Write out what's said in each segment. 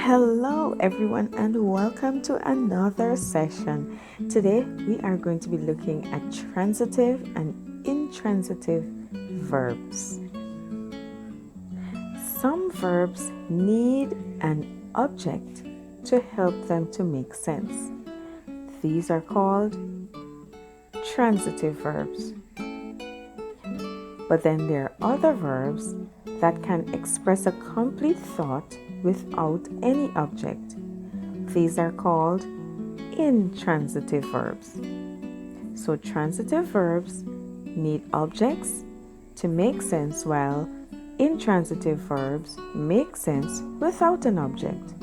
Hello, everyone, and welcome to another session. Today, we are going to be looking at transitive and intransitive verbs. Some verbs need an object to help them to make sense. These are called transitive verbs. But then there are other verbs that can express a complete thought without any object. These are called intransitive verbs. So transitive verbs need objects to make sense, while intransitive verbs make sense without an object.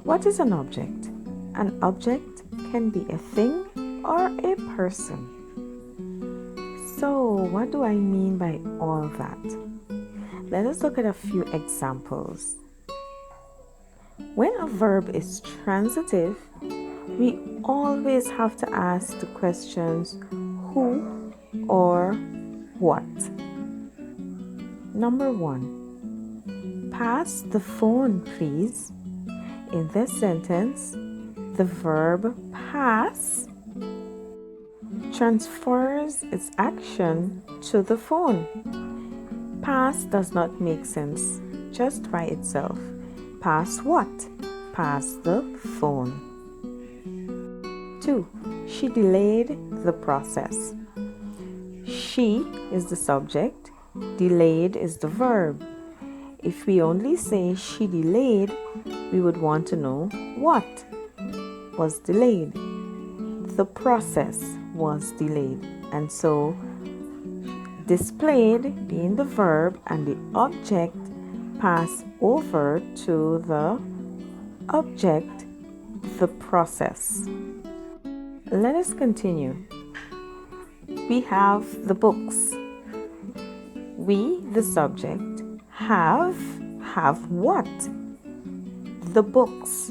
What is an object? An object can be a thing or a person. So, what do I mean by all that? Let us look at a few examples. When a verb is transitive, we always have to ask the questions who or what. Number 1, pass the phone, please. In this sentence, the verb pass transfers its action to the phone. Pass does not make sense just by itself. Pass what? Pass the phone. 2. She delayed the process. She is the subject, delayed is the verb. If we only say she delayed, we would want to know what was delayed. The process was delayed, and so displayed being the verb and the object pass over to the object, the process. Let us continue. We have the books. We, the subject, have what? The books.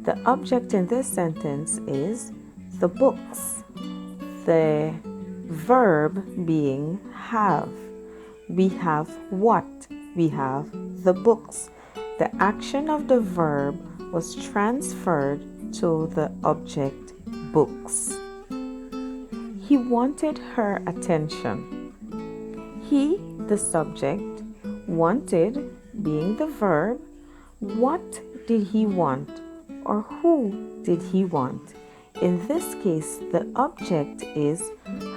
The object in this sentence is the books. The verb being have. We have what? We have the books. The action of the verb was transferred to the object books. He wanted her attention. He, the subject, wanted being the verb. What did he want, or who did he want? In this case, the object is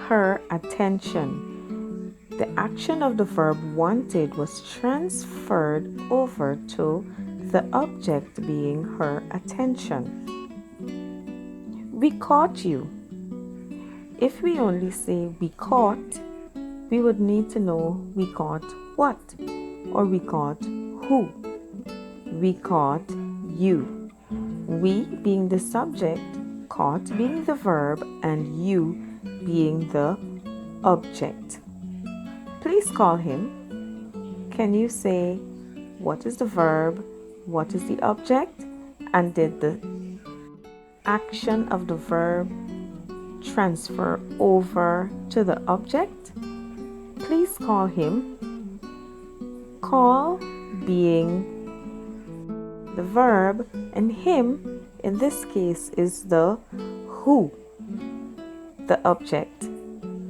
her attention. The action of the verb wanted was transferred over to the object being her attention. We caught you. If we only say we caught, we would need to know we caught what, or we caught who. We caught you. We being the subject, caught being the verb, and you being the object. Please call him. Can you say what is the verb, what is the object, and did the action of the verb transfer over to the object? Please call him. Call being the verb, and him in this case is the who, the object.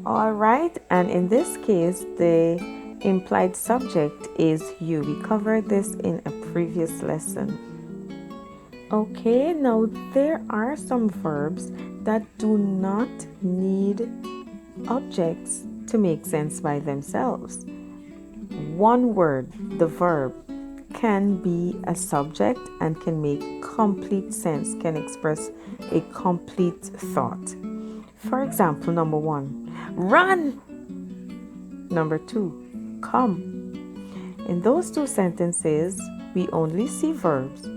Alright, and in this case the implied subject is you. We covered this in a previous lesson. Okay, now there are some verbs that do not need objects to make sense by themselves. One word, the verb, can be a subject and can make complete sense, can express a complete thought. For example, number 1, run. Number 2, come. In those two sentences, we only see verbs,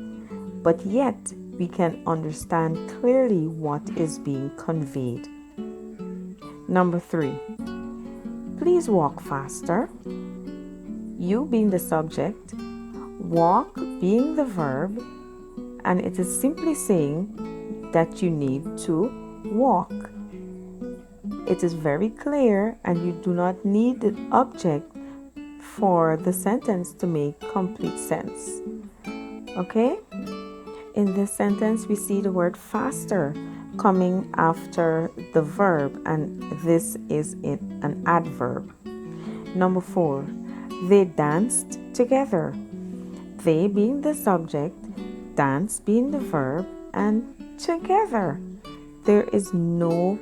but yet we can understand clearly what is being conveyed. Number 3, please walk faster. You being the subject, walk being the verb, and it is simply saying that you need to walk. It is very clear, and you do not need the object for the sentence to make complete sense. Okay? In this sentence, we see the word faster coming after the verb, and this is an adverb. Number 4, they danced together. They being the subject, dance being the verb, and together. There is no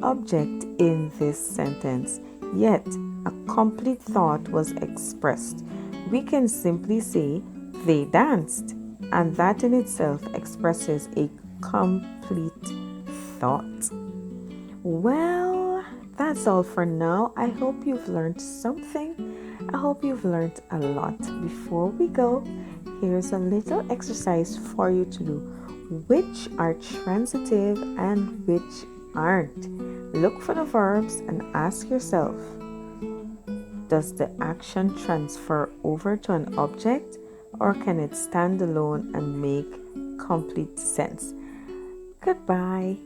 object in this sentence, yet a complete thought was expressed. We can simply say they danced, and that in itself expresses a complete thought. Well, that's all for now. I hope you've learned something. I hope you've learned a lot. Before we go, here's a little exercise for you to do. Which are transitive and which aren't? Look for the verbs and ask yourself, does the action transfer over to an object, or can it stand alone and make complete sense? Goodbye.